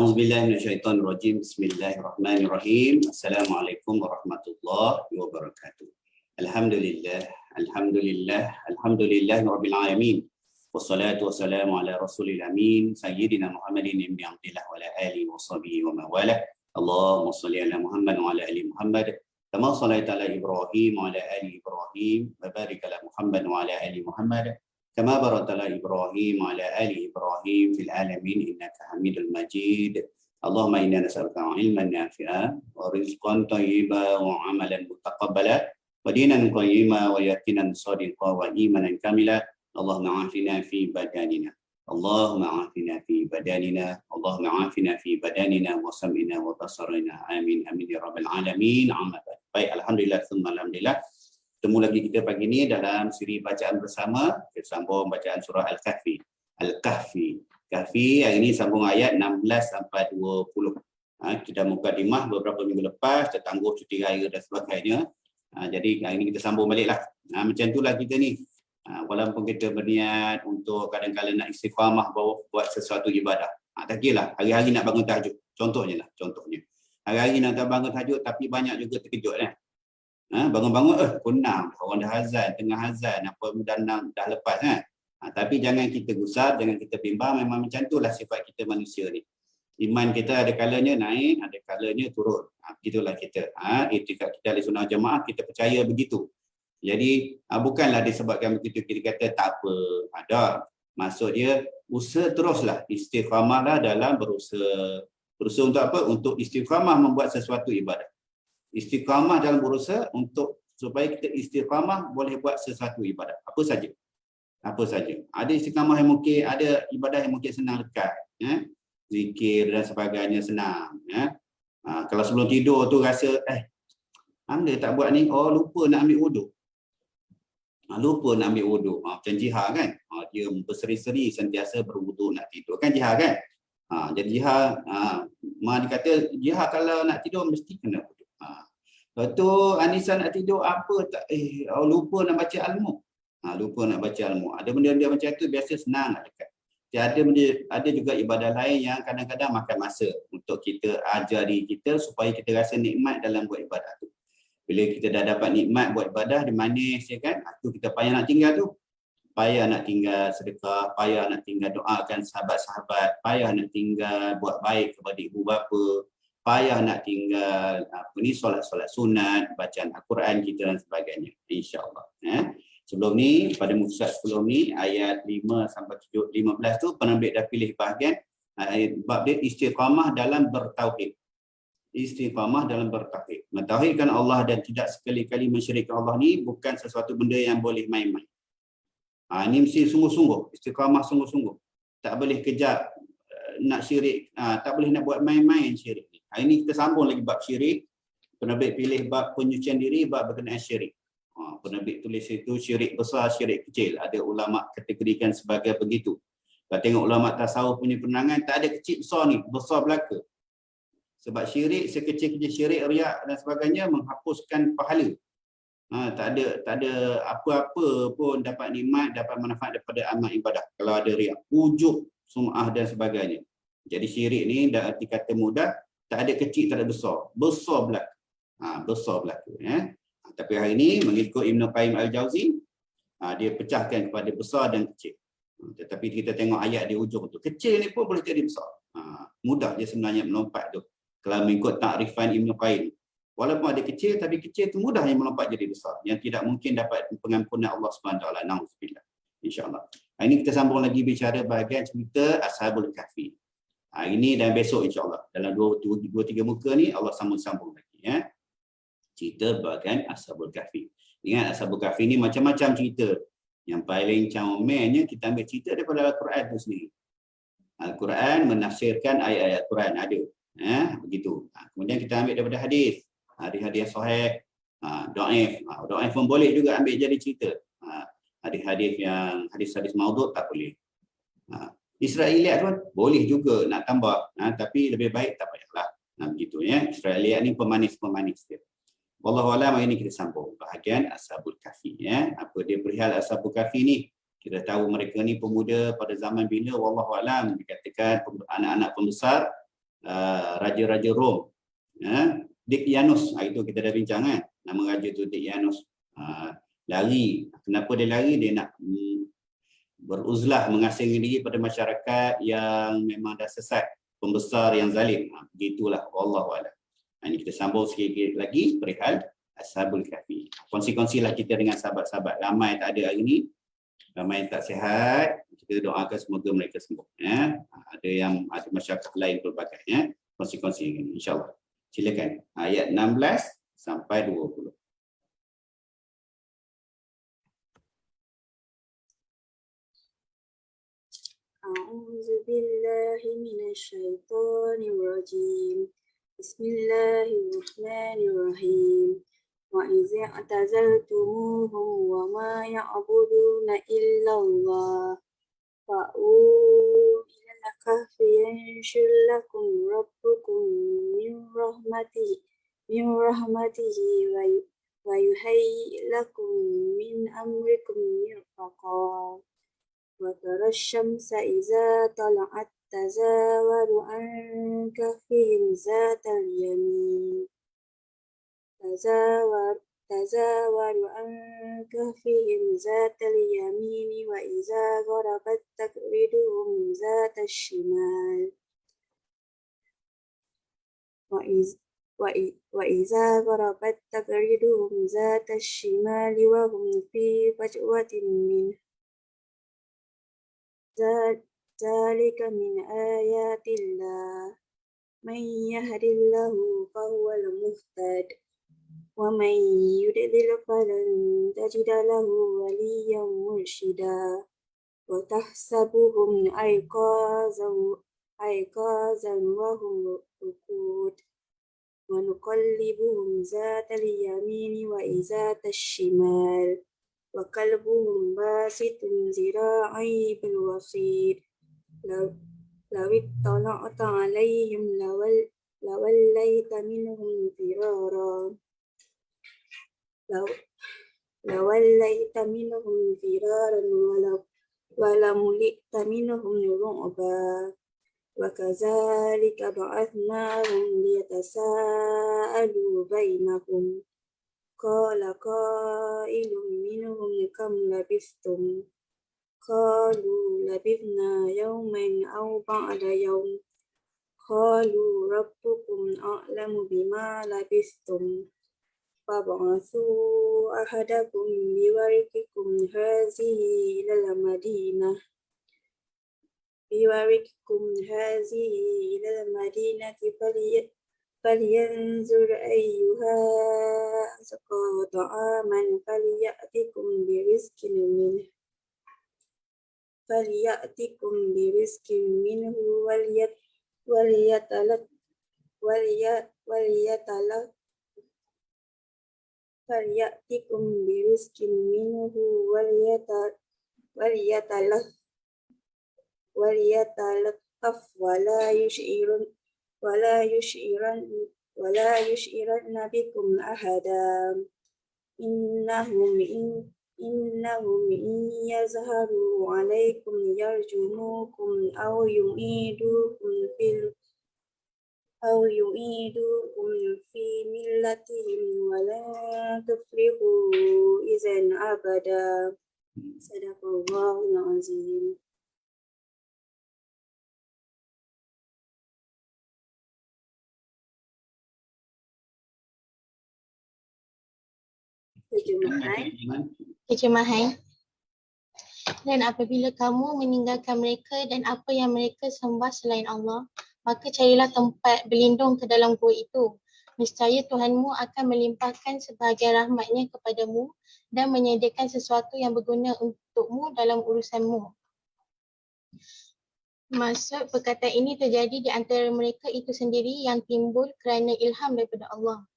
A'udzubillahi minasyaitonirrajim. Bismillahirrahmanirrahim. Assalamualaikum warahmatullahi wabarakatuh. Alhamdulillah, alhamdulillah rabbil alamin. Wassalatu wassalamu ala rasulil amin sayyidina Muhammadin ibn Abdillah wa ala alihi wa sahbihi wa mawalah. Allahumma shalli ala Muhammad wa ala ali Muhammad kama shallaita ala Ibrahim wa ala ali Ibrahim wa barik ala Muhammad wa ala ali Muhammad kama barakta ala Ibrahim wa ala ali Ibrahim fil alamin innaka Hamidul Majid. Allahumma inna nas'aluka ilman nafi'an wa rizqan thayyiban wa amalan mutaqabbala wa dinan qayyima wa yaqinan shadiqan wa imanan kamila. Allahumma afina fi badanina. Allahumma afina fi badanina. Allahumma afina fi badanina wa sam'ina wa basarina. Amin amin ya rabbal alamin. Amma ba'd. Baik, alhamdulillah summa alhamdulillah. Ketemu lagi kita pagi ini dalam siri bacaan bersama. Kita sambung bacaan surah Al-Kahfi. Al-Kahfi. Kahfi hari ini sambung ayat 16 sampai 20. Kita mukadimah beberapa minggu lepas, tertangguh cuti raya dan sebagainya. Jadi hari ini kita sambung baliklah. Macam itulah kita ni. Walaupun kita berniat untuk kadang-kadang nak istiqamah buat sesuatu ibadah. Tak kira lah, hari-hari nak bangun tahajud. Contohnya. Hari-hari nak bangun tahajud tapi banyak juga terkejut kan. Bangun-bangun, kunam, orang dah azan, tengah azan, apa dah lepas kan. Tapi jangan kita gusar, jangan kita bimbang, memang macam itulah sifat kita manusia ni. Iman kita ada kalanya naik, ada kalanya turun. Begitulah kita. Itikad kita ahli sunnah jamaah, kita percaya begitu. Jadi bukanlah disebabkan begitu kita kata tak apa, ada. Maksud dia usaha teruslah, istiqamahlah dalam berusaha. Berusaha untuk apa? Untuk istiqamah membuat sesuatu ibadah. Istiqamah dalam berusaha untuk supaya kita istiqamah boleh buat sesuatu ibadah. Apa saja. Ada istiqamah yang mungkin, ada ibadah yang mungkin senang dekat. Zikir dan sebagainya senang. Kalau sebelum tidur tu rasa, anda tak buat ni, lupa nak ambil wuduk. Macam jihad kan. Dia berseri-seri sentiasa berwuduk nak tidur. Kan jihad kan. Jadi jihad, dia kata jihad kalau nak tidur mesti kena wuduk. Lepas tu Anissa nak tidur apa tak, lupa nak baca al-mu. Ada benda-benda macam tu biasa senang nak dekat. Ada juga ibadah lain yang kadang-kadang makan masa untuk kita ajar diri kita supaya kita rasa nikmat dalam buat ibadah tu. Bila kita dah dapat nikmat buat ibadah, dia manis ya kan, tu kita payah nak tinggal tu. Payah nak tinggal sedekah, payah nak tinggal doakan sahabat-sahabat, payah nak tinggal buat baik kepada ibu bapa, payah nak tinggal solat-solat sunat, bacaan Al-Quran kita dan sebagainya. InsyaAllah. Sebelum ni, pada muka sebelum ni, ayat 5 sampai 15 tu, penerbit dah pilih bahagian bab dia istiqamah dalam bertauhid. Mentauhidkan Allah dan tidak sekali-kali mensyirikkan Allah ni bukan sesuatu benda yang boleh main-main. Ini mesti sungguh-sungguh, istiqamah sungguh-sungguh. Tak boleh kejap nak syirik, tak boleh nak buat main-main syirik ni. Hari ni kita sambung lagi bab syirik. Penerbit pilih bab penyucian diri, bab berkenaan syirik. Penerbit tulis itu syirik besar, syirik kecil. Ada ulama kategorikan sebagai begitu. Kalau tengok ulama tasawuf punya penerangan, tak ada kecil besar ni, besar belaka. Sebab syirik, sekecil-kecil syirik, riak dan sebagainya menghapuskan pahala. Tak ada apa-apa pun dapat nikmat, dapat manfaat daripada amal ibadah. Kalau ada riak, ujub, sum'ah dan sebagainya. Jadi syirik ni, dah arti kata mudah, tak ada kecil, tak ada besar. Besar belaka. Besar belaka. Tapi hari ini, mengikut Ibn Qayyim Al-Jauzi, dia pecahkan kepada besar dan kecil. Tetapi kita tengok ayat di ujung tu. Kecil ni pun boleh jadi besar. Mudah je sebenarnya melompat tu. Kalau mengikut takrifan Ibn Qayyim. Walaupun ada kecil, tapi kecil tu mudah yang melompat jadi besar. Yang tidak mungkin dapat pengampunan Allah SWT. Na'udzubillah. InsyaAllah. Hari ini kita sambung lagi bicara bahagian cerita Ashabul Kahfi. Hari ini dan besok insyaAllah. Dalam 2-3 muka ni Allah sambung-sambung lagi. Cerita bahagian Ashabul Kahfi. Ingat Ashabul Kahfi ni macam-macam cerita. Yang paling comelnya kita ambil cerita daripada Al-Quran tu sendiri. Al-Quran menafsirkan ayat-ayat Quran ada. Begitu. Kemudian kita ambil daripada hadis. Hadis-hadis sahih, dhaif. Dhaif pun boleh juga ambil jadi cerita. Hadis-hadis yang hadis-hadis maudhu' tak boleh. Israiliyat pun boleh juga nak tambah, tapi lebih baik tak payahlah. Begitu ya. Israiliyat ni pemanis-pemanis dia. Wallahu a'lam, ini kita sambung bahagian Ashabul Kahfi ya. Apa dia perihal Ashabul Kahfi ni? Kita tahu mereka ni pemuda pada zaman bila wallahu a'lam, dikatakan anak-anak pembesar raja-raja Rom. Dicyanus, itu kita dah bincang kan. Nama raja tu Dicyanus. Lari. Kenapa dia lari? Dia nak beruzlah, mengasingkan diri pada masyarakat yang memang dah sesat, pembesar yang zalim. Begitulah, wallahu a'lam. Ini kita sambung sikit lagi perihal Ashabul Kahfi. Kongsi-kongsilah kita dengan sahabat-sahabat. Ramai tak ada hari ini, ramai yang tak sihat. Kita doakan semoga mereka sembuh. Ada yang ada masyarakat lain pelbagai. Kongsi-kongsi ini, insyaAllah. Silakan. Ayat 16 sampai 20. A'udzu billahi minasyaitonir rajim. Bismillahirrahmanirrahim. Wa idza atazaltumuhum wa ma ya'buduna illallah fa'u ila kahfi yanshur lakum rabbukum min rahmatihi wa yuhayyi lakum min amrikum mirfaqa. Wa tara asy-syamsa idza tala'at tazawaru an kahfihim zatal yamin tazawaru an kahfihim zatal yamin wa idza gharabat taqriduhum zatal shimal wa idza gharabat taqriduhum zatal shimal wa hum fi fajwatin min Zalika min ayatillah. Man yahdillahu fahuwal muhtad. Wa man yudlil falan tajida lahu waliyyan mursyida. Wa tahsabuhum ayqazan wa hum ruqud. Wa nuqallibuhum zatal yamini wa zatal shimal. Wa kalbuhum basitun zira'i bil wasid. Lawit tala'ata alaihim lawallaita minhum firara. Lawallaita minhum firaran walamuli'ta minhum ru'ba. Wa kazalika ba'athnahum liyatasa'alu bainahum. Qala qailun minhum kam labistum. Qalu labithna yawman aw ba'da yawm. Qalu rabbukum a'lamu bima labithtum. Fab'athu ahadakum biwarikikum hazihi ilal madinah. فلينظر أيها أزكى طعاما فليأتكم برزق منه وليتلطف ولا يشعرن بكم أحدا. إنهم إن يظهروا عليكم يرجموكم أو يعيدوكم في ملتهم ولن تفلحوا إذا أبدا. صدق الله العظيم. Terjemahan. Dan apabila kamu meninggalkan mereka dan apa yang mereka sembah selain Allah, maka carilah tempat berlindung ke dalam gua itu. Nescaya Tuhanmu akan melimpahkan sebahagian rahmatnya kepadamu dan menyediakan sesuatu yang berguna untukmu dalam urusanmu. Maksud perkataan ini terjadi di antara mereka itu sendiri yang timbul kerana ilham daripada Allah.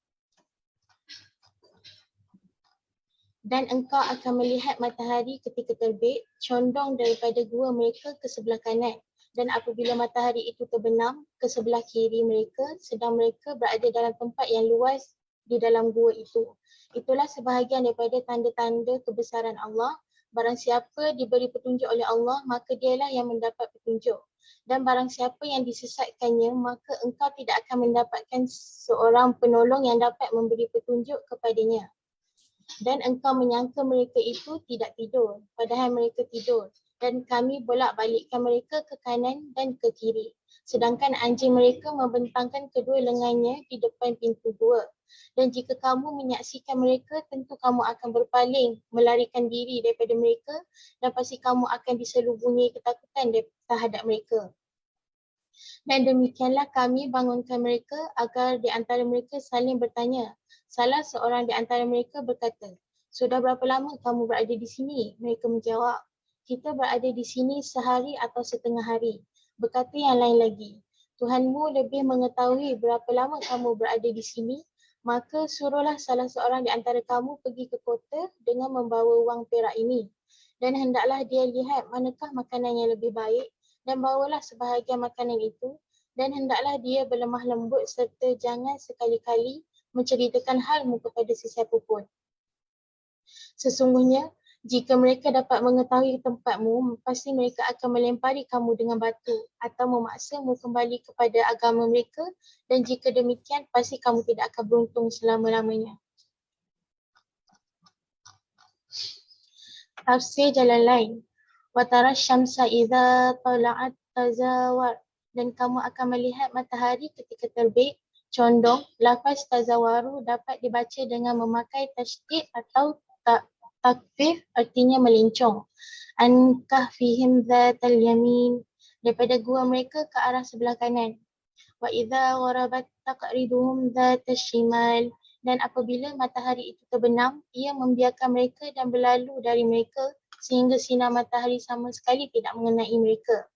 Dan engkau akan melihat matahari ketika terbit, condong daripada gua mereka ke sebelah kanan. Dan apabila matahari itu terbenam ke sebelah kiri mereka, sedang mereka berada dalam tempat yang luas di dalam gua itu. Itulah sebahagian daripada tanda-tanda kebesaran Allah. Barang siapa diberi petunjuk oleh Allah, maka dialah yang mendapat petunjuk. Dan barang siapa yang disesatkannya, maka engkau tidak akan mendapatkan seorang penolong yang dapat memberi petunjuk kepadanya. Dan engkau menyangka mereka itu tidak tidur, padahal mereka tidur. Dan kami bolak-balikkan mereka ke kanan dan ke kiri. Sedangkan anjing mereka membentangkan kedua lengannya di depan pintu gua. Dan jika kamu menyaksikan mereka, tentu kamu akan berpaling, melarikan diri daripada mereka, dan pasti kamu akan diselubungi ketakutan terhadap mereka. Dan demikianlah kami bangunkan mereka agar di antara mereka saling bertanya. Salah seorang di antara mereka berkata, sudah berapa lama kamu berada di sini? Mereka menjawab, kita berada di sini sehari atau setengah hari. Berkata yang lain lagi, Tuhanmu lebih mengetahui berapa lama kamu berada di sini, maka suruhlah salah seorang di antara kamu pergi ke kota dengan membawa wang perak ini. Dan hendaklah dia lihat manakah makanan yang lebih baik, dan bawalah sebahagian makanan itu, dan hendaklah dia berlemah lembut serta jangan sekali-kali menceritakan halmu kepada sesiapa pun. Sesungguhnya, jika mereka dapat mengetahui tempatmu, pasti mereka akan melempari kamu dengan batu atau memaksamu kembali kepada agama mereka, dan jika demikian, pasti kamu tidak akan beruntung selama-lamanya. Tafsir jalan lain. Watara syamsa idza tala'at tazawar, dan kamu akan melihat matahari ketika terbit, condong. Lafaz tazawaru dapat dibaca dengan memakai tasydid atau takfif, artinya melencong. An kahfihim dzatal yamin, daripada gua mereka ke arah sebelah kanan. Wa idza gharabat taqriduhum dzatas shimal, dan apabila matahari itu terbenam, ia membiarkan mereka dan berlalu dari mereka sehingga sinar matahari sama sekali tidak mengenai mereka.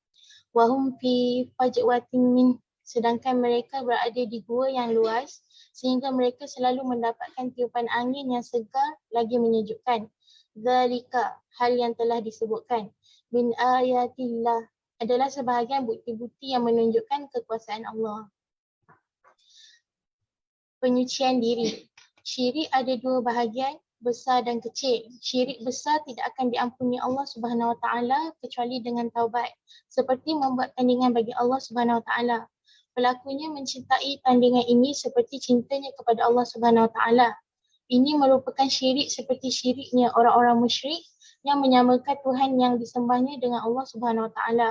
Wahum fi fajwatin min, sedangkan mereka berada di gua yang luas sehingga mereka selalu mendapatkan tiupan angin yang segar lagi menyejukkan. Zalika, hal yang telah disebutkan, min ayatillah, adalah sebahagian bukti-bukti yang menunjukkan kekuasaan Allah. Penyucian diri. Syirik ada dua bahagian, besar dan kecil. Syirik besar tidak akan diampuni Allah Subhanahu Wa Taala kecuali dengan taubat, seperti membuat tandingan bagi Allah Subhanahu Wa Taala. Pelakunya mencintai tandingan ini seperti cintanya kepada Allah Subhanahu Wa Taala. Ini merupakan syirik seperti syiriknya orang-orang musyrik yang menyamakan Tuhan yang disembahnya dengan Allah Subhanahu Wa Taala.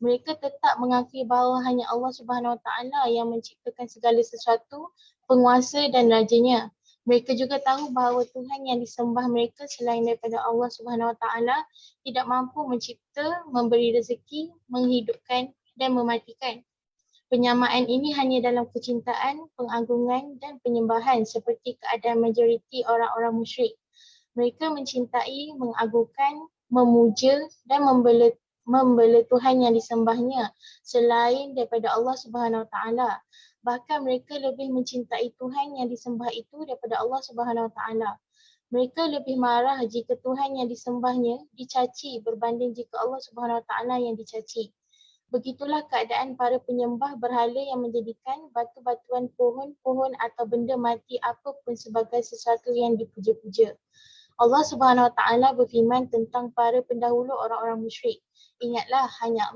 Mereka tetap mengakui bahawa hanya Allah Subhanahu Wa Taala yang menciptakan segala sesuatu, penguasa dan rajanya. Mereka juga tahu bahawa Tuhan yang disembah mereka selain daripada Allah Subhanahu Wa Taala tidak mampu mencipta, memberi rezeki, menghidupkan dan mematikan. Penyamaan ini hanya dalam kecintaan, pengagungan dan penyembahan seperti keadaan majoriti orang-orang musyrik. Mereka mencintai, mengagungkan, memuja dan membela Tuhan yang disembahnya selain daripada Allah Subhanahu Wa Taala. Bahkan mereka lebih mencintai Tuhan yang disembah itu daripada Allah Subhanahu Wa Taala. Mereka lebih marah jika Tuhan yang disembahnya dicaci berbanding jika Allah Subhanahu Wa Taala yang dicaci. Begitulah keadaan para penyembah berhala yang menjadikan batu-batuan, pohon-pohon atau benda mati apapun sebagai sesuatu yang dipuja-puja. Allah Subhanahu Wa Taala berfirman tentang para pendahulu orang-orang musyrik. Ingatlah hanya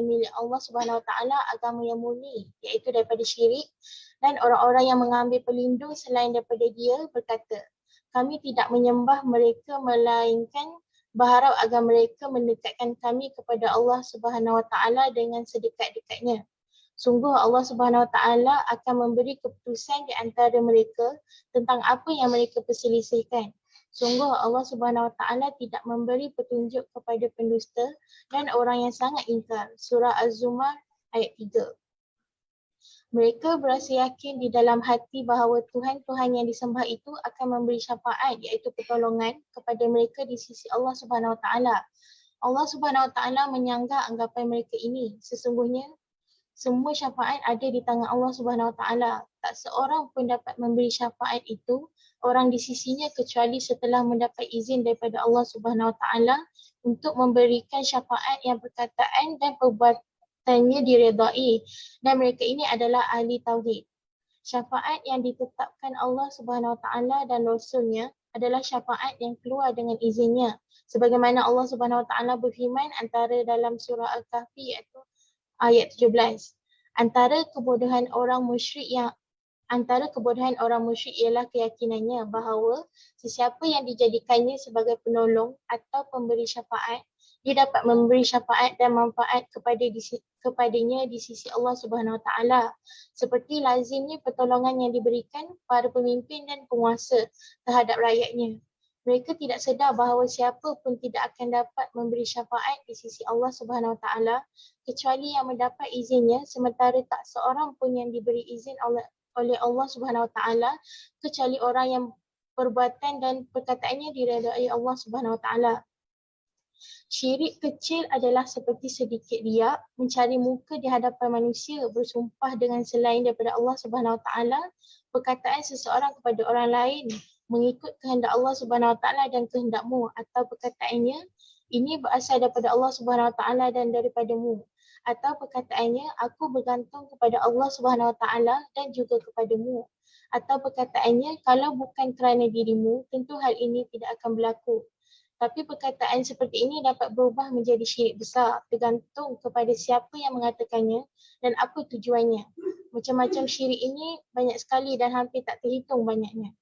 milik Allah Subhanahu Wa Taala agama yang murni, iaitu daripada syirik, dan orang-orang yang mengambil pelindung selain daripada dia berkata, kami tidak menyembah mereka melainkan berharap agar mereka mendekatkan kami kepada Allah Subhanahu Wa Taala dengan sedekat-dekatnya. Sungguh Allah Subhanahu Wa Taala akan memberi keputusan di antara mereka tentang apa yang mereka perselisihkan. Sungguh Allah Subhanahu Wa Taala tidak memberi petunjuk kepada pendusta dan orang yang sangat ingkar. Surah Az-Zumar ayat 3. Mereka berasa yakin di dalam hati bahawa Tuhan-Tuhan yang disembah itu akan memberi syafaat, iaitu pertolongan kepada mereka di sisi Allah Subhanahu Wa Taala. Allah Subhanahu Wa Taala menyanggah anggapan mereka ini. Sesungguhnya semua syafaat ada di tangan Allah Subhanahu Wa Taala. Tak seorang pun dapat memberi syafaat itu orang di sisinya kecuali setelah mendapat izin daripada Allah Subhanahu Wa Taala untuk memberikan syafaat yang perkataan dan perbuatannya diredai, dan mereka ini adalah ahli tauhid. Syafaat yang ditetapkan Allah Subhanahu Wa Taala dan Rasulnya adalah syafaat yang keluar dengan izinnya. Sebagaimana Allah Subhanahu Wa Taala berfirman antara dalam surah Al-Kahfi iaitu ayat 17. Antara kebodohan orang musyrik ialah keyakinannya bahawa sesiapa yang dijadikannya sebagai penolong atau pemberi syafaat, dia dapat memberi syafaat dan manfaat kepadanya di sisi Allah Subhanahu Wa Taala, seperti lazimnya pertolongan yang diberikan para pemimpin dan penguasa terhadap rakyatnya. Mereka tidak sedar bahawa siapa pun tidak akan dapat memberi syafaat di sisi Allah Subhanahu Wa Taala kecuali yang mendapat izinnya, sementara tak seorang pun yang diberi izin oleh Allah Subhanahu Wa Taala kecuali orang yang perbuatan dan perkataannya diredai Allah Subhanahu Wa Taala. Syirik kecil adalah seperti sedikit riak, mencari muka di hadapan manusia, bersumpah dengan selain daripada Allah Subhanahu Wa Taala, perkataan seseorang kepada orang lain mengikut kehendak Allah Subhanahu Wa Taala dan kehendakmu, atau perkataannya ini berasal daripada Allah Subhanahu Wa Taala dan daripadamu, atau perkataannya aku bergantung kepada Allah Subhanahu Wa Taala dan juga kepadamu, atau perkataannya kalau bukan kerana dirimu tentu hal ini tidak akan berlaku. Tapi perkataan seperti ini dapat berubah menjadi syirik besar, tergantung kepada siapa yang mengatakannya dan apa tujuannya. Macam-macam syirik ini banyak sekali dan hampir tak terhitung banyaknya.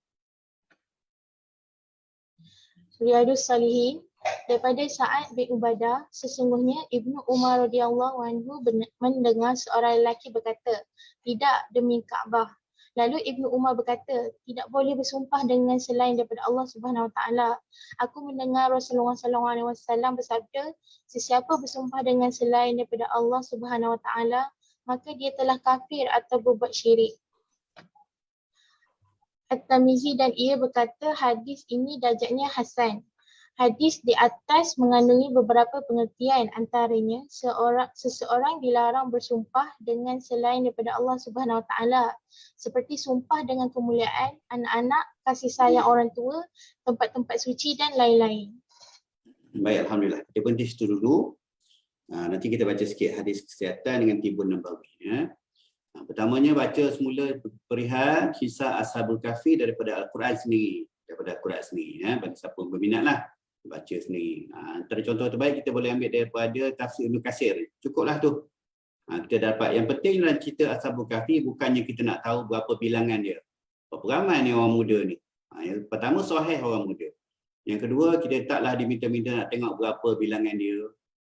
Riyadhus Salihin, daripada Sa'ad bin Ubadah, sesungguhnya Ibnu Umar radhiyallahu anhu mendengar seorang lelaki berkata, tidak demi Kaabah. Lalu Ibnu Umar berkata, tidak boleh bersumpah dengan selain daripada Allah Subhanahu Wa Taala. Aku mendengar Rasulullah sallallahu alaihi wasallam bersabda, sesiapa bersumpah dengan selain daripada Allah Subhanahu Wa Taala, maka dia telah kafir atau berbuat syirik. At-Tirmizi dan ia berkata hadis ini darjatnya hasan. Hadis di atas mengandungi beberapa pengertian, antaranya seseorang dilarang bersumpah dengan selain daripada Allah Subhanahu Wa Taala, seperti sumpah dengan kemuliaan, anak-anak, kasih sayang orang tua, tempat-tempat suci dan lain-lain. Baik, alhamdulillah. Kita berhenti situ dulu. Nanti kita baca sikit hadis kesihatan dengan Tibun Nabawi. Pertamanya baca semula perihal kisah Ashabul Kahfi daripada Al-Quran sendiri. Bagi siapa yang berminatlah baca sendiri. Antara contoh terbaik kita boleh ambil daripada tafsir Ibn Katsir. Cukuplah tu. Kita dapat yang penting dalam cerita Ashabul Kahfi bukannya kita nak tahu berapa bilangan dia. Berapa ramai ni orang muda ni. Yang pertama sahih orang muda. Yang kedua kita taklah diminta-minta nak tengok berapa bilangan dia.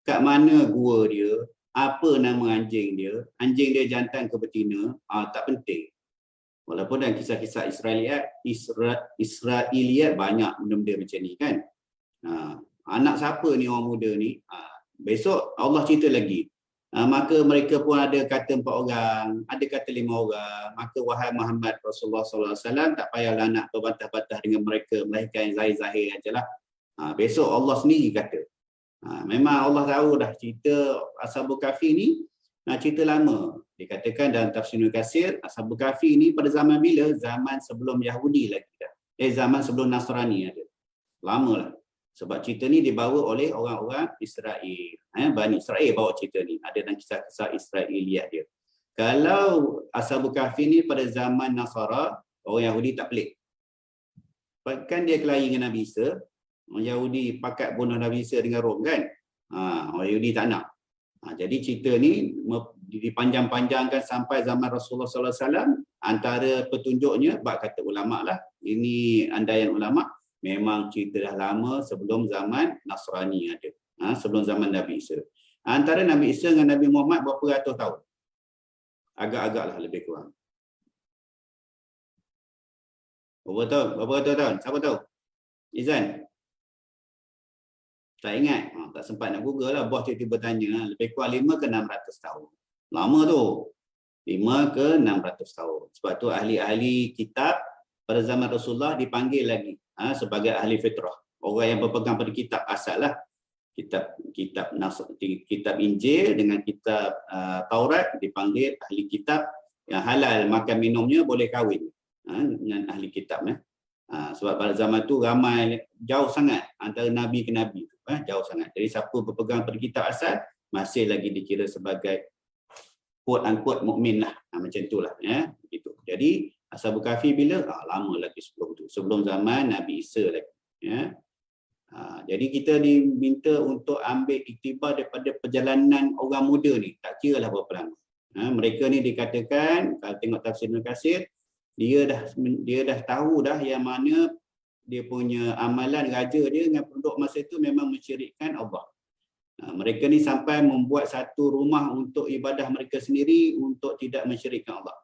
Kat mana gua dia. Apa nama anjing dia. Anjing dia jantan ke betina. Tak penting. Walaupun dalam kisah-kisah Israiliyat banyak benda-benda macam ni kan. Anak siapa ni orang muda ni, besok Allah cerita lagi, maka mereka pun ada kata 4 orang, ada kata 5 orang, maka wahai Muhammad Rasulullah SAW tak payahlah nak berbantah-bantah dengan mereka, melainkan yang zahir-zahir ajalah. Besok Allah sendiri kata. Memang Allah tahu dah cerita Ashabul Kahfi ni cerita lama. Dikatakan dalam tafsir Ibn Katsir, Ashabul Kahfi ni pada zaman bila? Zaman sebelum Yahudi lagi dah. Zaman sebelum Nasrani ada. Lama lah. Sebab cerita ni dibawa oleh orang-orang Israel. Bani Israel bawa cerita ni. Ada dalam kisah-kisah Israiliyat dia. Kalau Ashabul Kahfi ni pada zaman Nasara, orang Yahudi tak pelik. Kan dia kelahi dengan Nabi Isa. Orang Yahudi pakat bunuh Nabi Isa dengan Rom kan. Orang Yahudi tak nak. Jadi cerita ni dipanjang-panjangkan sampai zaman Rasulullah SAW. Antara petunjuknya, bab kata ulama' lah. Ini andaian ulama'. Memang cerita dah lama sebelum zaman Nasrani ada. Sebelum zaman Nabi Isa. Antara Nabi Isa dengan Nabi Muhammad berapa ratus tahun? Agak-agak lah lebih kurang. Berapa ratus tahun? Siapa tahu? Izan? Tak ingat? Tak sempat nak Google lah. Bos tiba-tiba tanya. Lebih kurang 5 ke 600 tahun. Lama tu. 5 ke 600 tahun. Sebab tu ahli-ahli kitab pada zaman Rasulullah dipanggil lagi sebagai ahli fitrah. Orang yang berpegang pada kitab asal lah. Kitab Injil dengan kitab Taurat dipanggil ahli kitab yang halal makan minumnya boleh kahwin dengan ahli kitab. Sebab pada zaman tu ramai, jauh sangat antara Nabi ke Nabi. Jauh sangat. Jadi siapa berpegang pada kitab asal masih lagi dikira sebagai quote-unquote mukmin lah. Macam itulah. Gitu. Jadi Ashabul Kahfi bila? Lama lagi sebelum tu. Sebelum zaman Nabi Isa lagi. Ya. Jadi kita diminta untuk ambil iktibar daripada perjalanan orang muda ni. Tak kira lah berapa lama. Mereka ni dikatakan, kalau tengok tafsir Ibn Katsir, dia dah tahu dah yang mana dia punya amalan raja dia dengan penduduk masa itu memang mensyirikkan Allah. Mereka ni sampai membuat satu rumah untuk ibadah mereka sendiri untuk tidak mensyirikkan Allah.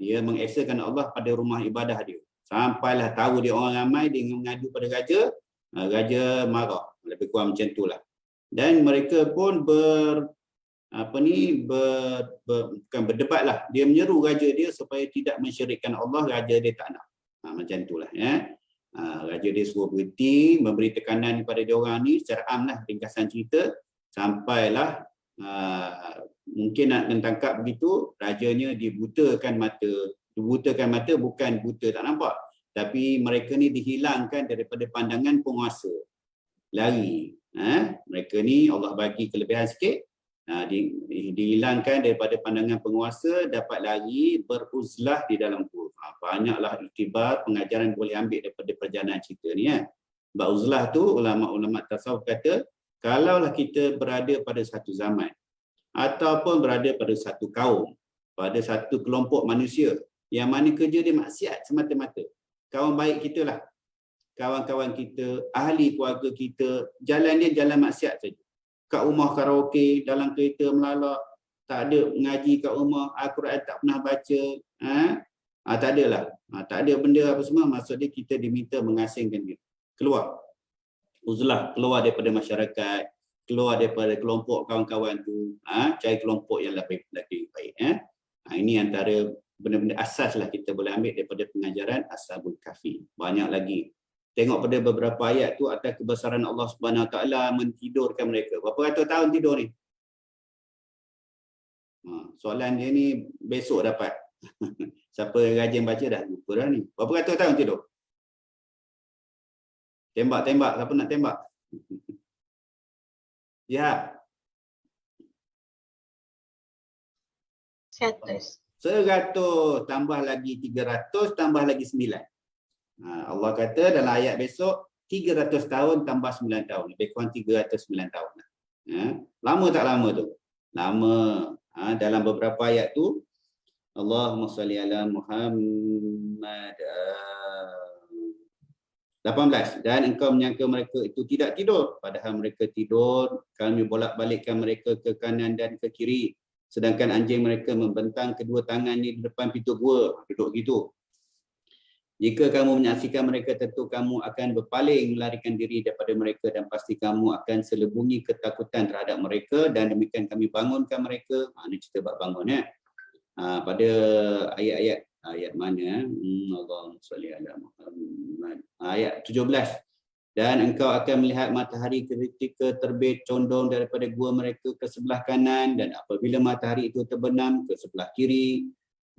Dia mengesakan Allah pada rumah ibadah dia. Sampailah tahu dia orang ramai, dia mengadu pada raja, raja marah. Lebih kurang macam itulah. Dan mereka pun bukan berdebat lah. Dia menyeru raja dia supaya tidak mensyirikkan Allah, raja dia tak nak. Macam itulah ya. Raja dia suruh berhenti, memberi tekanan kepada dia orang ni secara am lah, ringkasan cerita. Sampailah mungkin nak tangkap begitu, rajanya dibutakan mata. Dibutakan mata bukan buta tak nampak, tapi mereka ni dihilangkan daripada pandangan penguasa. Lari. Mereka ni Allah bagi kelebihan sikit. Dihilangkan daripada pandangan penguasa, dapat lari beruzlah di dalam gua. Banyaklah iktibar pengajaran boleh ambil daripada perjalanan cerita ni ya. Uzlah tu ulama-ulama tasawuf kata, kalaulah kita berada pada satu zaman ataupun berada pada satu kaum, pada satu kelompok manusia yang mana kerja dia maksiat semata-mata, kawan baik kita lah, kawan-kawan kita, ahli keluarga kita, jalan dia jalan maksiat saja. Kat rumah karaoke, dalam kereta melalak, tak ada mengaji kat rumah, Al-Quran tak pernah baca, tak ada lah, tak ada benda apa semua. Maksudnya kita diminta mengasingkan dia, keluar uzlah, keluar daripada masyarakat, keluar daripada kelompok kawan-kawan tu, cari kelompok yang lebih baik. Ini antara benda-benda asas lah kita boleh ambil daripada pengajaran Ashabul Kahfi. Banyak lagi. Tengok pada beberapa ayat tu atas kebesaran Allah Subhanahu Wa Taala mentidurkan mereka. Berapa ratus tahun tidur ni? Soalan dia ni besok dapat. Siapa rajin baca dah lupa dah ni. Berapa ratus tahun tidur? Tembak-tembak, siapa nak tembak? Ya. 100 tambah lagi 300 tambah lagi 9. Allah kata dalam ayat besok 300 tahun tambah 9 tahun. Lebih kurang 309 tahun. Lama tak lama tu? Lama. Dalam beberapa ayat tu Allahumma salli ala Muhammad 18. Dan engkau menyangka mereka itu tidak tidur, padahal mereka tidur. Kami bolak-balikkan mereka ke kanan dan ke kiri, sedangkan anjing mereka membentang kedua tangannya di depan pintu gua. Duduk gitu. Jika kamu menyaksikan mereka, tentu kamu akan berpaling melarikan diri daripada mereka, dan pasti kamu akan selebungi ketakutan terhadap mereka, dan demikian kami bangunkan mereka. Ini cerita bab bangun ya. Pada ayat mana? Allahumma salli ala Muhammad. Ayat 17. Dan engkau akan melihat matahari ketika terbit condong daripada gua mereka ke sebelah kanan, dan apabila matahari itu terbenam ke sebelah kiri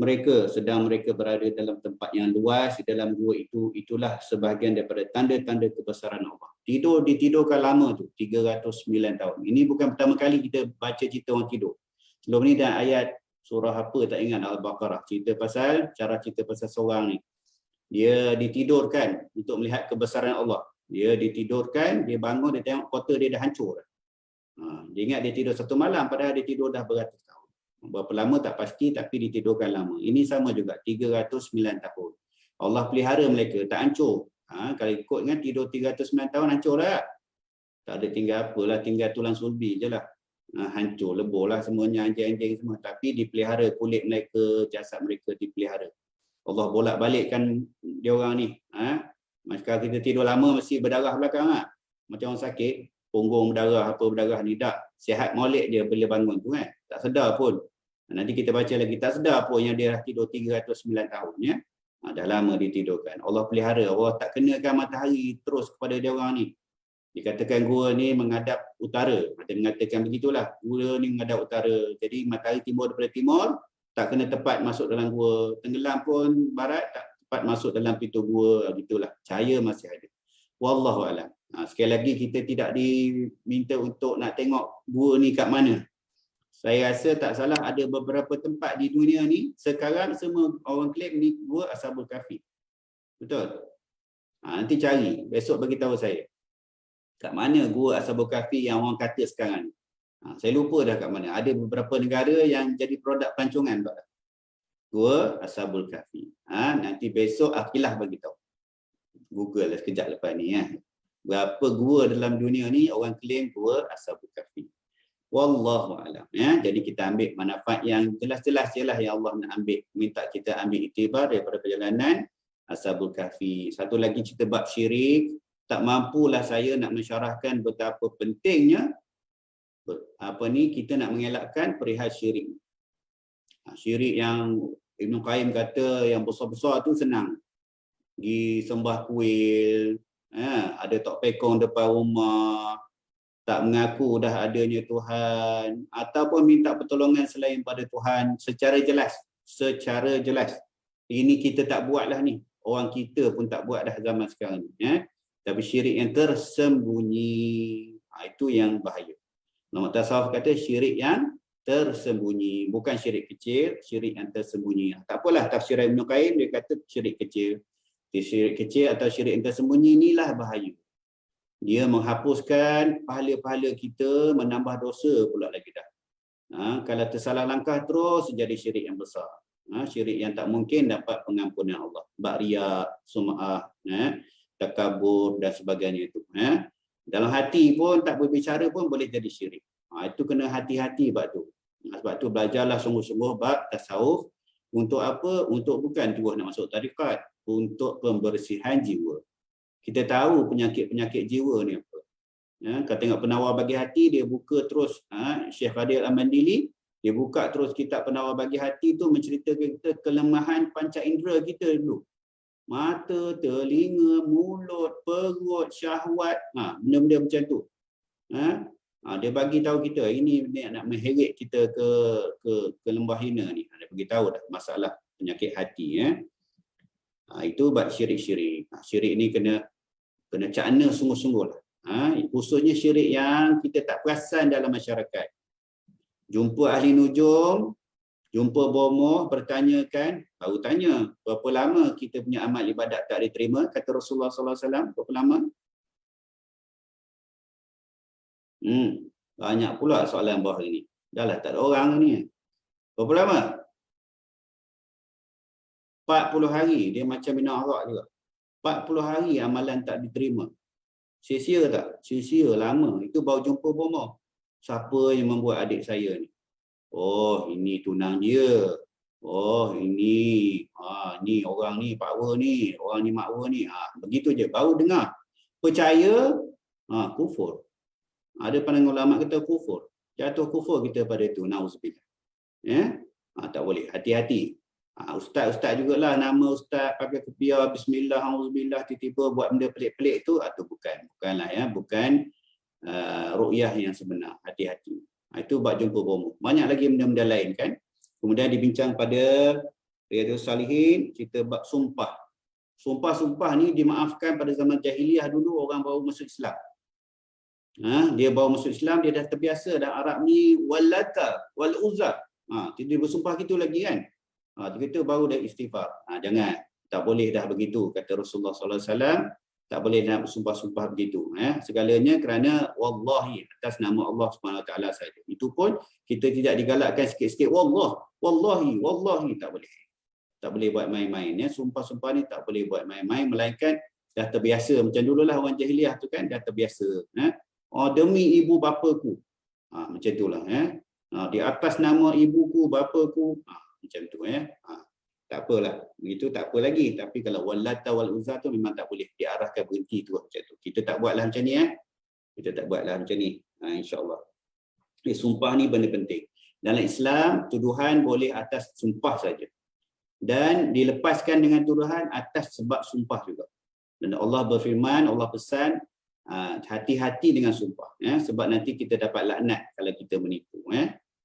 mereka, sedang mereka berada dalam tempat yang luas di dalam gua itu. Itulah sebahagian daripada tanda-tanda kebesaran Allah. Ditidurkan lama tu, 309 tahun. Ini bukan pertama kali kita baca cerita orang tidur. Sebelum ni dan ayat surah apa tak ingat, Al-Baqarah, cerita pasal seorang ni. Dia ditidurkan untuk melihat kebesaran Allah. Dia ditidurkan, dia bangun, dia tengok kota dia dah hancur. Dia ingat dia tidur satu malam, padahal dia tidur dah beratus tahun. Berapa lama tak pasti, tapi ditidurkan lama. Ini sama juga, 309 tahun. Allah pelihara mereka, tak hancur. Kalau ikut kan tidur 309 tahun hancur dah. Tak ada tinggal apalah, tinggal tulang sulbi je lah. Hancur, lebur lah semuanya, anjing-anjing semua. Tapi dipelihara kulit mereka, jasad mereka dipelihara. Allah bolak-balikkan dia orang ni. Kalau kita tidur lama mesti berdarah belakang lah. Macam orang sakit, punggung berdarah, apa berdarah ni, tak. Sihat molek dia bila bangun tu kan. Tak sedar pun. Nanti kita baca lagi, tak sedar pun yang dia dah tidur 309 tahun ya. Dah lama ditidurkan. Allah pelihara, Allah tak kenakan matahari terus kepada dia orang ni. Dikatakan gua ni menghadap utara. Macam mengatakan begitulah. Gua ni menghadap utara. Jadi matahari timbul daripada timur, tak kena tepat masuk dalam gua. Tenggelam pun barat, tak tepat masuk dalam pintu gua. Gitulah. Cahaya masih ada. Wallahu a'lam. Sekali lagi kita tidak diminta untuk nak tengok gua ni kat mana. Saya rasa tak salah ada beberapa tempat di dunia ni sekarang semua orang klaim ni gua Ashabul Kahfi. Betul? Nanti cari, besok bagi tahu saya. Kat mana gua Ashabul Kahfi yang orang kata sekarang ni? Saya lupa dah kat mana. Ada beberapa negara yang jadi produk pelancongan. Gua Ashabul Kahfi. Nanti besok Akilah bagi tahu. Google lah sekejap lepas ni ya. Berapa gua dalam dunia ni orang claim gua Ashabul Kahfi. Wallahu a'lam ya. Jadi kita ambil manfaat yang jelas-jelas jelah yang Allah nak ambil, minta kita ambil iktibar daripada perjalanan Ashabul Kahfi. Satu lagi cerita bab syirik, tak mampulah saya nak mensyarahkan betapa pentingnya kita nak mengelakkan perihal syirik. Syirik yang Ibn Qayyim kata yang besar-besar tu senang. Disembah kuil, ada tok pekong depan rumah, tak mengaku dah adanya Tuhan, ataupun minta pertolongan selain pada Tuhan secara jelas. Ini kita tak buatlah ni. Orang kita pun tak buat dah zaman sekarang ni. Tapi syirik yang tersembunyi, itu yang bahaya. Ulama tasawuf kata syirik yang tersembunyi, bukan syirik kecil, syirik yang tersembunyi. Tak apalah tafsir Ibn Qayyim dia kata syirik kecil. Syirik kecil atau syirik yang tersembunyi inilah bahaya. Dia menghapuskan pahala-pahala kita, menambah dosa pula lagi dah. Kalau tersalah langkah terus jadi syirik yang besar. Syirik yang tak mungkin dapat pengampunan Allah. Ba'riyah, sum'ah, takabur dan sebagainya itu. Dalam hati pun tak berbicara pun boleh jadi syirik. Itu kena hati-hati bab tu. Sebab tu belajarlah sungguh-sungguh bab tasawuf. Untuk apa? Untuk bukan terus nak masuk tarikat. Untuk pembersihan jiwa. Kita tahu penyakit-penyakit jiwa ni apa. Kalau tengok penawar bagi hati, dia buka terus. Syekh Fadil Al-Mandili, dia buka terus kitab penawar bagi hati tu menceritakan kita kelemahan panca indera kita dulu. Mata, telinga, mulut, perut, syahwat, benda-benda macam tu. Dia bagi tahu kita ini nak mengheret kita ke lembah hina ni. Dia bagi tahu dah masalah penyakit hati. Itu bab syirik-syirik. Syirik ni kena cakna sungguh-sungguh lah. Khususnya syirik yang kita tak perasan dalam masyarakat. Jumpa ahli nujum, jumpa bomoh, bertanyakan, baru tanya, berapa lama kita punya amal ibadat tak diterima? Kata Rasulullah SAW, berapa lama? Banyak pula soalan bawah ini. Dah lah tak ada orang ni. Berapa lama? 40 hari. Dia macam bina arak juga. 40 hari amalan tak diterima. Sia-sia tak? Sia-sia lama. Itu baru jumpa bomoh. Siapa yang membuat adik saya ni? Oh, ini tunang dia. Oh, ini. Ni orang ni, pakwa ni. Orang ni makwa ni. Begitu je. Baru dengar. Percaya, kufur. Ada pandangan ulama kata kufur. Jatuh kufur kita pada itu. Na'udzubillah. Tak boleh. Hati-hati. Ustaz jugalah nama ustaz pakai kopiah bismillah auzubillah tiba-tiba buat benda pelik-pelik tu atau bukanlah ya, bukan ru'yah yang sebenar. Hati-hati. Itu bab jumpa bomoh. Banyak lagi benda-benda lain kan. Kemudian dibincang pada Riyadhus Salihin cerita bab sumpah. Sumpah-sumpah ni dimaafkan pada zaman jahiliah dulu orang baru masuk Islam. Dia baru masuk Islam, dia dah terbiasa dah Arab ni wallata wal uzza. Dia bersumpah gitu lagi kan. Kita baru dah istighfar. Jangan, tak boleh dah begitu kata Rasulullah SAW. Tak boleh nak bersumpah-sumpah begitu. Segalanya kerana wallahi, atas nama Allah SWT saja. Itu pun kita tidak digalakkan sikit-sikit wallahi tak boleh. Tak boleh buat main-main. Sumpah-sumpah ni tak boleh buat main-main, melainkan dah terbiasa. Macam dululah orang jahiliah tu kan, dah terbiasa. Demi ibu bapaku. Macam itulah. Di atas nama ibuku, bapaku. Macam tu tak apalah, begitu tak apa lagi. Tapi kalau wallata wal uzza tu memang tak boleh diarahkan berhenti tu macam tu. Kita tak buatlah macam ni kita tak buatlah macam ni insya-Allah. Sumpah ni benda penting. Dalam Islam tuduhan boleh atas sumpah saja dan dilepaskan dengan tuduhan atas sebab sumpah juga. Dan Allah berfirman, Allah pesan hati-hati dengan sumpah sebab nanti kita dapat laknat kalau kita menipu.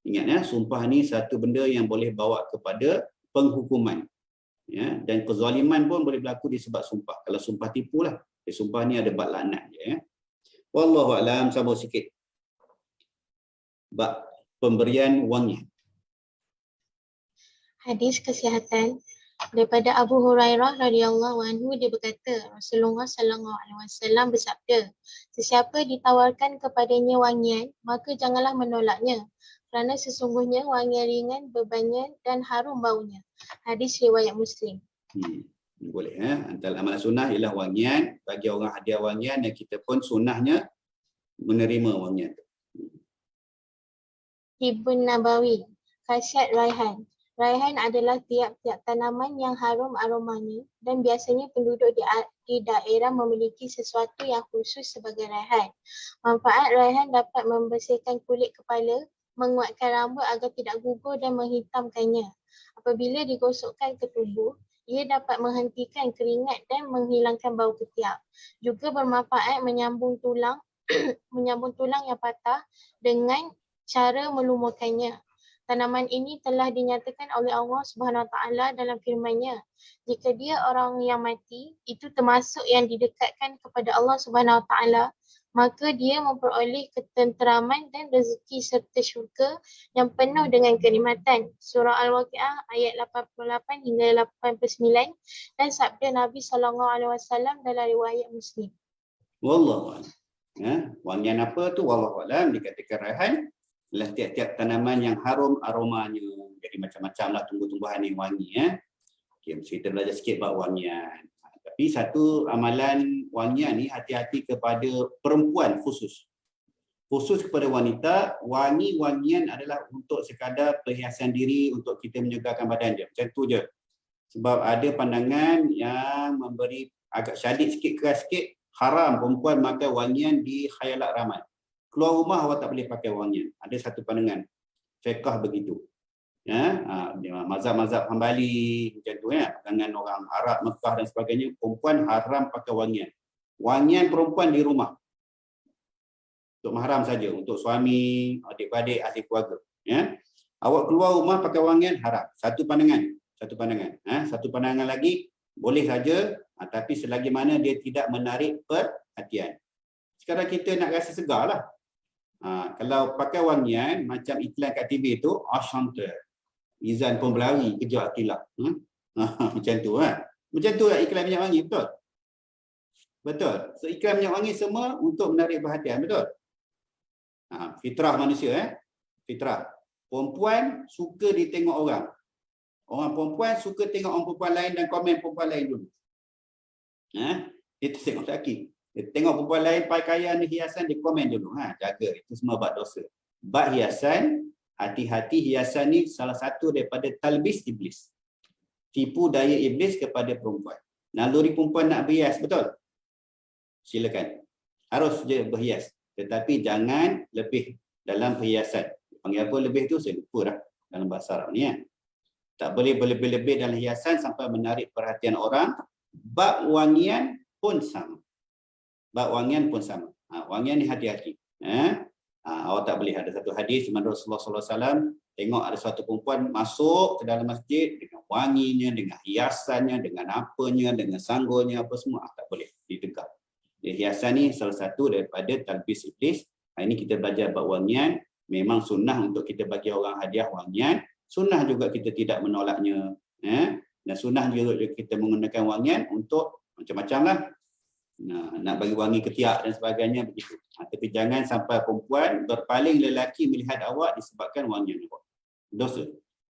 Ingat sumpah ni satu benda yang boleh bawa kepada penghukuman. Dan kezaliman pun boleh berlaku disebab sumpah. Kalau sumpah tipu lah. Sumpah ni ada bab laknat je. Wallahu a'lam, sabar sikit. Bab pemberian wangian. Hadis kesihatan daripada Abu Hurairah radhiyallahu anhu, dia berkata, Rasulullah sallallahu alaihi wasallam bersabda, sesiapa ditawarkan kepadanya wangian, maka janganlah menolaknya, kerana sesungguhnya wangian ringan bebannya dan harum baunya. Hadis riwayat Muslim. Boleh antara amalan sunnah ialah wangian, bagi orang hadiah wangian, dan kita pun sunnahnya menerima wangian tu. Ibn Nabawi, khasiat raihan. Raihan adalah tiap-tiap tanaman yang harum aromanya, dan biasanya penduduk di daerah memiliki sesuatu yang khusus sebagai raihan. Manfaat raihan dapat membersihkan kulit kepala, menguatkan rambut agar tidak gugur dan menghitamkannya. Apabila digosokkan ke tubuh, ia dapat menghentikan keringat dan menghilangkan bau ketiak. Juga bermanfaat menyambung tulang yang patah dengan cara melumurkannya. Tanaman ini telah dinyatakan oleh Allah Subhanahu Wa Taala dalam firman-Nya. Jika dia orang yang mati, itu termasuk yang didekatkan kepada Allah Subhanahu Wa Taala, maka dia memperoleh ketenteraman dan rezeki serta syurga yang penuh dengan kenikmatan. Surah Al-Waqiah ayat 88 hingga 89 dan sabda Nabi sallallahu alaihi wasallam dalam riwayat Muslim. Wallahu a'lam. Wangian apa tu? Wallahu a'lam. Dikatakan raihan adalah tiap-tiap tanaman yang harum aromanya. Jadi macam-macam lah tumbuh-tumbuhan yang wangi. Okay, kita belajar sikit bab wangian. Tapi satu amalan wangian ni, hati-hati kepada perempuan khusus. Khusus kepada wanita, wangian adalah untuk sekadar perhiasan diri, untuk kita menyegarkan badan dia. Macam tu je. Sebab ada pandangan yang memberi agak syadid sikit, keras sikit, haram perempuan makan wangian di khayalat ramai. Keluar rumah awak tak boleh pakai wangian. Ada satu pandangan fiqh begitu. Mazhab-mazhab Hambali macam tu pandangan orang Arab, Mekah dan sebagainya, perempuan haram pakai wangian. Wangian perempuan di rumah. Untuk mahram saja, untuk suami, adik-adik, ahli keluarga. Awak keluar rumah pakai wangian haram. Satu pandangan. Satu pandangan lagi boleh saja, tapi selagi mana dia tidak menarik perhatian. Sekarang kita nak rasa segar lah. Kalau pakai wangian macam iklan kat TV tu, Ashantel, Izan pun berlari kejap Akilah. Macam tu Macam tu iklan minyak wangi, betul? Betul. So iklan minyak wangi semua untuk menarik perhatian, betul? Fitrah manusia fitrah. Perempuan suka ditengok orang. Orang perempuan suka tengok orang perempuan lain dan komen perempuan lain dulu. Dia tengok lelaki. Dia tengok perempuan lain pakaian hiasan, dia komen dulu. Jaga, itu semua bab dosa. Bab hiasan, hati-hati, hiasan ni salah satu daripada talbis iblis. Tipu daya iblis kepada perempuan. Naluri perempuan nak berhias, betul? Silakan. Harus je berhias. Tetapi jangan lebih dalam perhiasan. Panggil apa lebih tu? Saya lupa dah dalam bahasa Arab ni. Tak boleh berlebih-lebih dalam hiasan sampai menarik perhatian orang. Bab wangian pun sama. Wangian ni hati-hati. Awak tak boleh. Ada satu hadis di mana Rasulullah SAW tengok ada suatu perempuan masuk ke dalam masjid dengan wanginya, dengan hiasannya, dengan apanya, dengan sanggulnya, apa semua. Tak boleh ditegak. Hiasan ni salah satu daripada talbis iblis. Ini kita belajar bab wangian. Memang sunnah untuk kita bagi orang hadiah wangian. Sunnah juga kita tidak menolaknya. Dan sunnah juga kita menggunakan wangian untuk macam-macam lah. Nak bagi wangi ketiak dan sebagainya begitu. Tapi jangan sampai perempuan berpaling lelaki melihat awak disebabkan wangian awak. Dosa.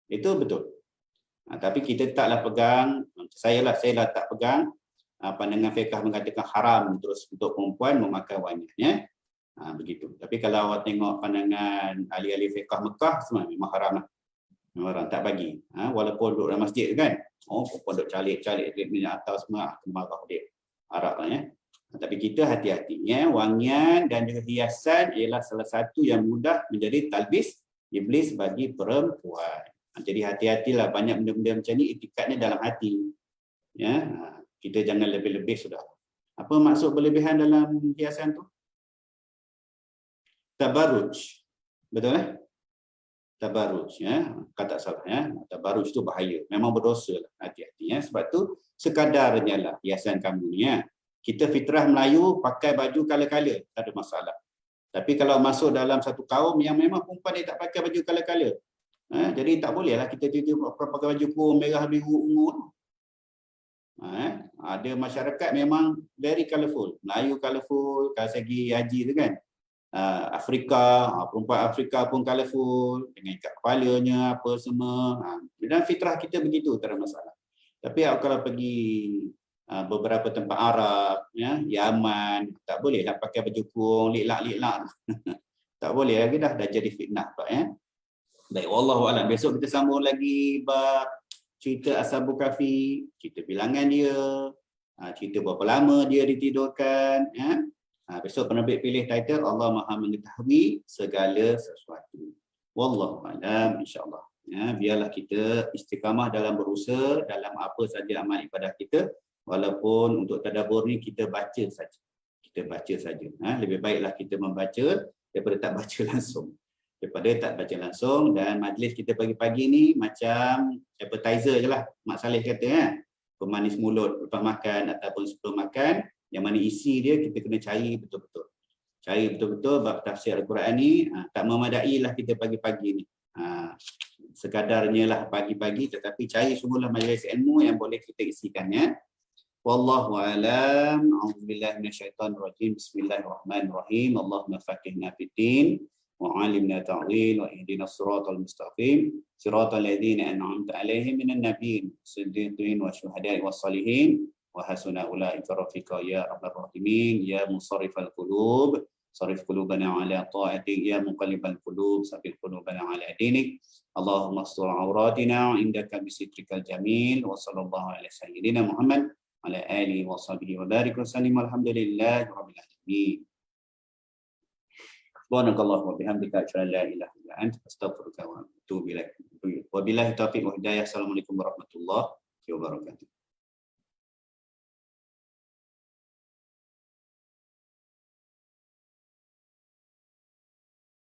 Itu betul. Tapi kita taklah pegang, saya lah tak pegang pandangan fiqh mengatakan haram terus untuk perempuan memakai wangian. Begitu. Tapi kalau awak tengok pandangan ahli-ahli fiqh Mekah, semua memang haram lah. Memang haram, tak bagi. Walaupun duduk dalam masjid kan. Perempuan duduk calik-calik minyak atau semua, marah dia. Arab lah Tapi kita hati-hati. Wangian dan juga hiasan ialah salah satu yang mudah menjadi talbis iblis bagi perempuan. Jadi hati-hatilah, banyak benda-benda macam ni itikadnya dalam hati. Kita jangan lebih-lebih sudah. Apa maksud berlebihan dalam hiasan tu? Tabarruj. Betul Tabarruj, kata salah Tabarruj tu bahaya. Memang berdosa lah. Hati-hati sebab tu sekadarnya lah hiasan kamu ni Kita fitrah Melayu pakai baju kala-kala, tak ada masalah. Tapi kalau masuk dalam satu kaum yang memang perempuan dia tak pakai baju kala-kala, jadi tak bolehlah kita tiba-tiba pakai baju kurung merah, biru, ungu. Ada masyarakat memang very colourful. Melayu colourful, kalau segi haji tu kan. Afrika, perempuan Afrika pun colourful, dengan ikat kepalanya, apa semua. Dan fitrah kita begitu, tak ada masalah. Tapi kalau pergi beberapa tempat Arab, ya, Yaman, tak bolehlah pakai baju kurung, liklak-liklak. Tak boleh lagi dah jadi fitnah. Baik, wallahu a'lam. Besok kita sambung lagi bab cerita Ashabul Kahfi, cerita bilangan dia, cerita berapa lama dia ditidurkan. Besok penerbit pilih title Allah Maha Mengetahui Segala Sesuatu. Wallahu a'lam, insya-Allah. Biarlah kita istiqamah dalam berusaha dalam apa saja amal ibadah kita, walaupun untuk tadabbur ni kita baca saja. Kita baca saja. Lebih baiklah kita membaca daripada tak baca langsung. Dan majlis kita pagi-pagi ni macam appetizer je lah. Mak Saleh kata pemanis mulut lepas makan ataupun sebelum makan, yang mana isi dia kita kena cari betul-betul. Cari betul-betul bab tafsir Al-Quran ni, tak memadai lah kita pagi-pagi ni. Sekadarnya lah pagi-pagi, tetapi cari sungguhlah majlis ilmu yang boleh kita isikan ya. Wallahu a'lam. A'udzubillahi minasyaitonirrajim. Bismillahirrahmanirrahim. Allahumma faqihna fid-din وعلمنا تعويل واهدنا الصراط المستقيم صراط الذين أنعمت عليهم من النبيين والصديقين والشهداء والصالحين وحسن أولئك رفيقا يا أرحم الراحمين يا مصرف القلوب صرف قلوبنا على طاعتك يا مقلب القلوب ثبت قلوبنا على دينك اللهم استر عوراتنا عندك بسترك الجميل وصلى الله على سيدنا محمد على آله وصحبه وبارك وسلم والحمد لله رب العالمين. Subhanakallah wa bihamdika asyhadu an la ilaha illa anta astaghfiruka wa atubu ilaik. Wabillahi taufiq wa hidayah. Assalamualaikum warahmatullahi wabarakatuh.